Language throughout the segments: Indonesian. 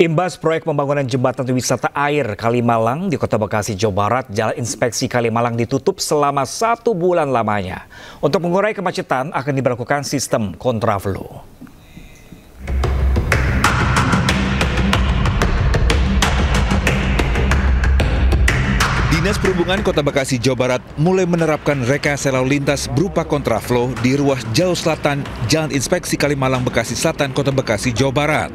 Imbas proyek pembangunan jembatan wisata air Kalimalang di Kota Bekasi, Jawa Barat, Jalan Inspeksi Kalimalang ditutup selama 1 bulan lamanya. Untuk mengurai kemacetan akan diberlakukan sistem kontraflow. Dinas Perhubungan Kota Bekasi, Jawa Barat mulai menerapkan rekayasa lalu lintas berupa kontraflow di ruas jalur selatan Jalan Inspeksi Kalimalang Bekasi Selatan, Kota Bekasi, Jawa Barat.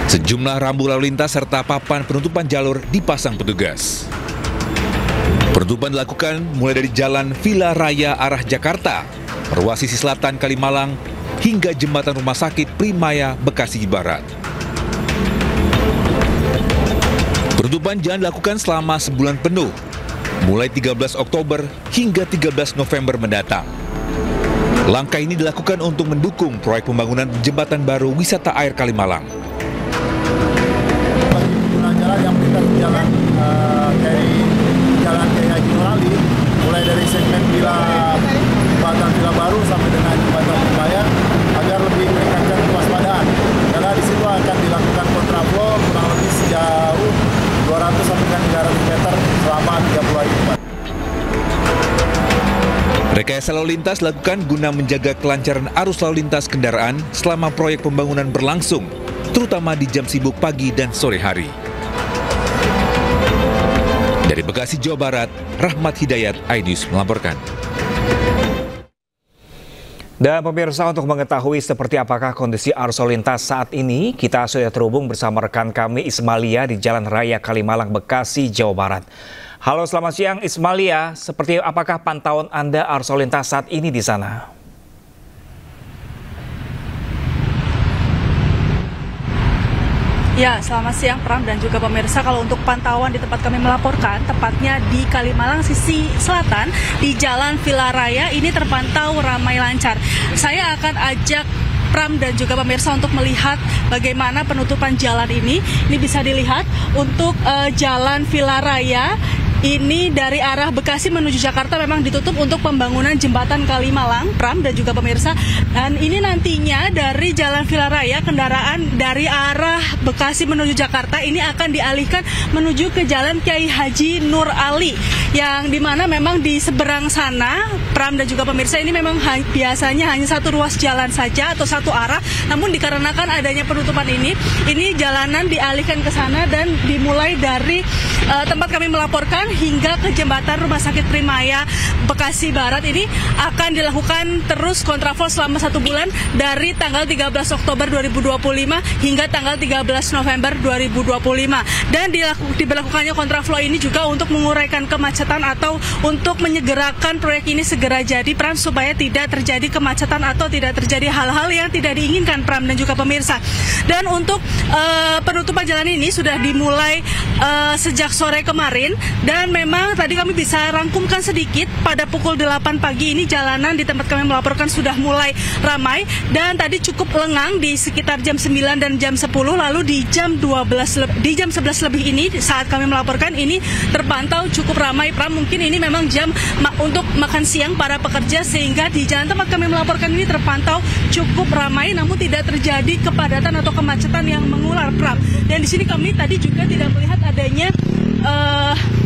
Sejumlah rambu lalu lintas serta papan penutupan jalur dipasang petugas. Penutupan dilakukan mulai dari Jalan Villa Raya arah Jakarta, ruas sisi selatan Kalimalang, hingga jembatan Rumah Sakit Primaya Bekasi Barat. Penutupan jalan dilakukan selama sebulan penuh, mulai 13 Oktober hingga 13 November mendatang. Langkah ini dilakukan untuk mendukung proyek pembangunan jembatan baru wisata air Kalimalang. Jalan yang melintas jalan dari Jalan Kiai Haji Nur Ali, mulai dari segmen jembatan Villa Baru sampai dengan jembatan Primaya, agar lebih meningkatkan kewaspadaan. Karena di situ akan dilakukan kontraflow kurang lebih sejauh 200 sampai dengan 300 meter selama 30 hari depan. Rekayasa lalu lintas dilakukan guna menjaga kelancaran arus lalu lintas kendaraan selama proyek pembangunan berlangsung, terutama di jam sibuk pagi dan sore hari. Dari Bekasi, Jawa Barat, Rahmat Hidayat, iNews melaporkan. Dan pemirsa, untuk mengetahui seperti apakah kondisi arus lalu lintas saat ini, kita sudah terhubung bersama rekan kami Ismalia di Jalan Raya Kalimalang, Bekasi, Jawa Barat. Halo, selamat siang Ismalia. Seperti apakah pantauan Anda arus lalu lintas saat ini di sana? Ya, selamat siang Pram dan juga pemirsa. Kalau untuk pantauan di tempat kami melaporkan, tepatnya di Kalimalang sisi selatan, di Jalan Villa Raya, ini terpantau ramai lancar. Saya akan ajak Pram dan juga pemirsa untuk melihat bagaimana penutupan jalan ini. Ini bisa dilihat untuk Jalan Villa Raya. Ini dari arah Bekasi menuju Jakarta memang ditutup untuk pembangunan jembatan Kalimalang, Pram dan juga pemirsa. Dan ini nantinya dari Jalan Villa Raya, kendaraan dari arah Bekasi menuju Jakarta ini akan dialihkan menuju ke Jalan Kiai Haji Nur Ali, yang dimana memang di seberang sana, Pram dan juga pemirsa, ini memang biasanya hanya satu ruas jalan saja atau satu arah. Namun dikarenakan adanya penutupan ini jalanan dialihkan ke sana dan dimulai dari tempat kami melaporkan hingga ke jembatan Rumah Sakit Primaya Bekasi Barat. Ini akan dilakukan terus kontraflow selama 1 bulan dari tanggal 13 Oktober 2025 hingga tanggal 13 November 2025. Dan diberlakukannya kontraflow ini juga untuk menguraikan kemacetan atau untuk menyegerakan proyek ini segera jadi, Pram, supaya tidak terjadi kemacetan atau tidak terjadi hal-hal yang tidak diinginkan, Pram dan juga pemirsa. Dan untuk penutupan jalan ini sudah dimulai sejak sore kemarin, dan memang tadi kami bisa rangkumkan sedikit pada pukul 8 pagi ini jalanan di tempat kami melaporkan sudah mulai ramai, dan tadi cukup lengang di sekitar jam 9 dan jam 10, lalu di jam 11 lebih ini saat kami melaporkan ini terpantau cukup ramai, Pram. Mungkin ini memang jam untuk makan siang para pekerja, sehingga di jalan tempat kami melaporkan ini terpantau cukup ramai, namun tidak terjadi kepadatan atau kemacetan yang mengular, Pram. Dan di sini kami tadi juga tidak melihat adanya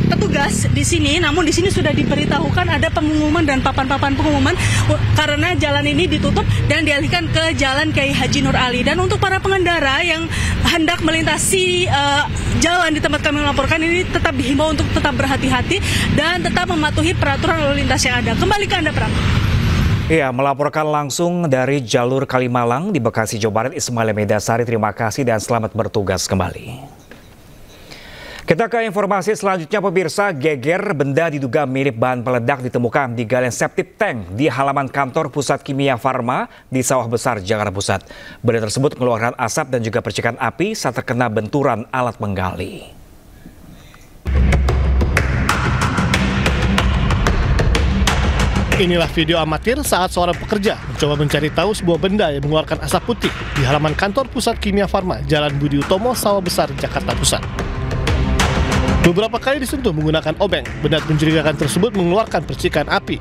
petugas di sini, namun di sini sudah diberitahukan ada pengumuman dan papan-papan pengumuman karena jalan ini ditutup dan dialihkan ke Jalan Kiai Haji Nur Ali. Dan untuk para pengendara yang hendak melintasi jalan di tempat kami melaporkan ini tetap dihimbau untuk tetap berhati-hati dan tetap mematuhi peraturan lalu lintas yang ada. Kembali ke Anda, Pram. Iya, melaporkan langsung dari jalur Kalimalang di Bekasi, Jawa Barat, Ismalia Medasari. Terima kasih dan selamat bertugas kembali. Kita ke informasi selanjutnya, pemirsa. Geger benda diduga mirip bahan peledak ditemukan di galian septic tank di halaman kantor Pusat Kimia Farma di Sawah Besar, Jakarta Pusat. Benda tersebut mengeluarkan asap dan juga percikan api saat terkena benturan alat menggali. Inilah video amatir saat seorang pekerja mencoba mencari tahu sebuah benda yang mengeluarkan asap putih di halaman kantor Pusat Kimia Farma, Jalan Budi Utomo, Sawah Besar, Jakarta Pusat. Beberapa kali disentuh menggunakan obeng, benda mencurigakan tersebut mengeluarkan percikan api.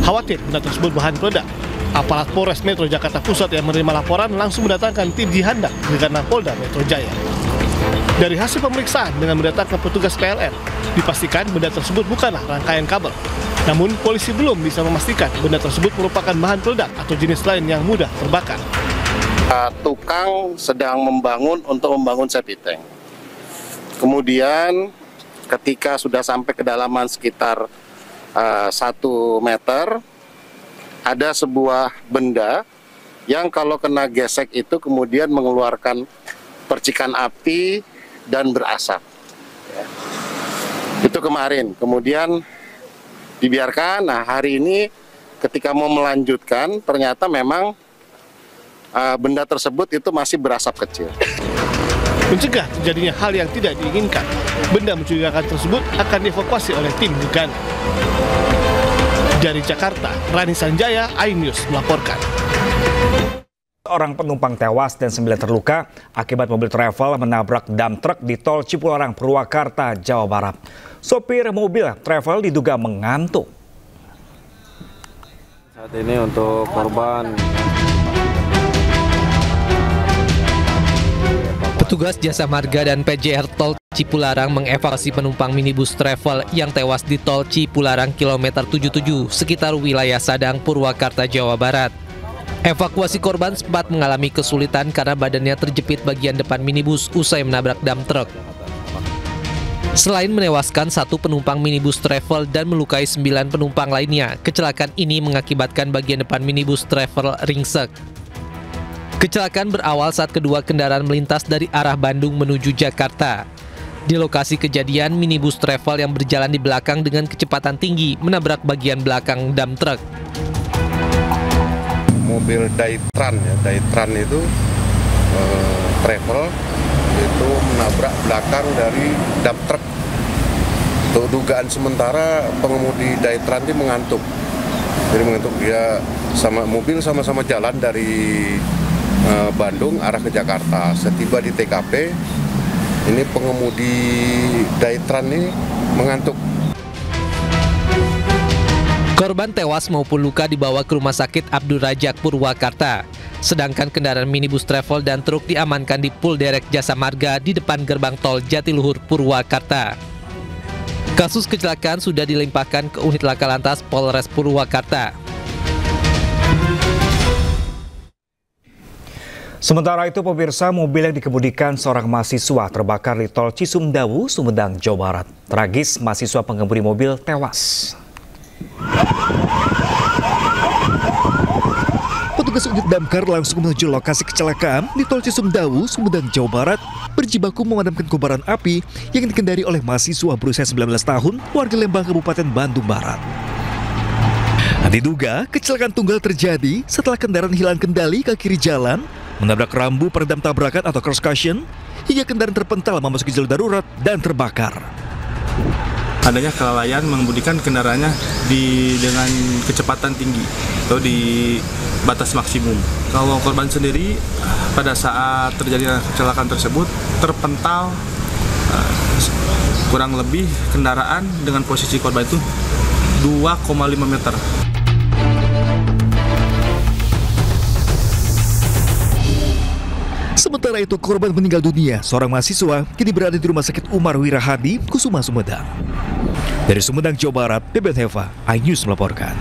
Khawatir benda tersebut bahan peledak, Aparat Polres Metro Jakarta Pusat yang menerima laporan langsung mendatangkan tim Jihandak Gegana Polda Metro Jaya. Dari hasil pemeriksaan dengan mendatangkan petugas PLN, dipastikan benda tersebut bukanlah rangkaian kabel. Namun, polisi belum bisa memastikan benda tersebut merupakan bahan peledak atau jenis lain yang mudah terbakar. Tukang sedang untuk membangun septic tank. Kemudian ketika sudah sampai kedalaman sekitar 1 meter, ada sebuah benda yang kalau kena gesek itu kemudian mengeluarkan percikan api dan berasap. Itu kemarin, kemudian dibiarkan. Nah, hari ini ketika mau melanjutkan, ternyata memang benda tersebut itu masih berasap kecil. Mencegah terjadinya hal yang tidak diinginkan, benda mencurigakan tersebut akan dievakuasi oleh tim Gegana. Dari Jakarta, Rani Sanjaya, iNews melaporkan. Orang penumpang tewas dan 9 terluka akibat mobil travel menabrak dump truck di tol Cipularang, Purwakarta, Jawa Barat. Sopir mobil travel diduga mengantuk. Saat ini untuk korban, petugas Jasa Marga dan PJR Tol Cipularang mengevakuasi penumpang minibus travel yang tewas di Tol Cipularang kilometer 77 sekitar wilayah Sadang, Purwakarta, Jawa Barat. Evakuasi korban sempat mengalami kesulitan karena badannya terjepit bagian depan minibus usai menabrak dump truck. Selain menewaskan 1 penumpang minibus travel dan melukai 9 penumpang lainnya, kecelakaan ini mengakibatkan bagian depan minibus travel ringsek. Kecelakaan berawal saat kedua kendaraan melintas dari arah Bandung menuju Jakarta. Di lokasi kejadian, minibus travel yang berjalan di belakang dengan kecepatan tinggi menabrak bagian belakang dump truck. Mobil Daitran itu travel itu menabrak belakang dari dump truck. Untuk dugaan sementara pengemudi Daitran ini mengantuk. Jadi mengantuk, dia sama-sama jalan dari Bandung arah ke Jakarta. Setiba di TKP, ini pengemudi Daitran ini mengantuk. Korban tewas maupun luka dibawa ke Rumah Sakit Abdul Rajak, Purwakarta. Sedangkan kendaraan minibus travel dan truk diamankan di Pul Derek Jasa Marga di depan gerbang tol Jatiluhur, Purwakarta. Kasus kecelakaan sudah dilimpahkan ke unit laka lantas Polres Purwakarta. Sementara itu, pemirsa, mobil yang dikemudikan seorang mahasiswa terbakar di tol Cisumdawu, Sumedang, Jawa Barat. Tragis, mahasiswa pengemudi mobil tewas. Petugas unit damkar langsung menuju lokasi kecelakaan di tol Cisumdawu, Sumedang, Jawa Barat, berjibaku memadamkan kobaran api yang dikendari oleh mahasiswa berusia 19 tahun, warga Lembang, Kabupaten Bandung Barat. Diduga kecelakaan tunggal terjadi setelah kendaraan hilang kendali ke kiri jalan, menabrak rambu peredam tabrakan atau cross cushion, hingga kendaraan terpental memasuki jalur darurat dan terbakar. Adanya kelalaian mengemudikan kendaraannya dengan kecepatan tinggi atau di batas maksimum. Kalau korban sendiri pada saat terjadi kecelakaan tersebut terpental kurang lebih kendaraan dengan posisi korban itu 2,5 meter. Sementara itu, korban meninggal dunia, seorang mahasiswa, kini berada di Rumah Sakit Umar Wirahadi, Kusuma, Sumedang. Dari Sumedang, Jawa Barat, Beben Heva, iNews melaporkan.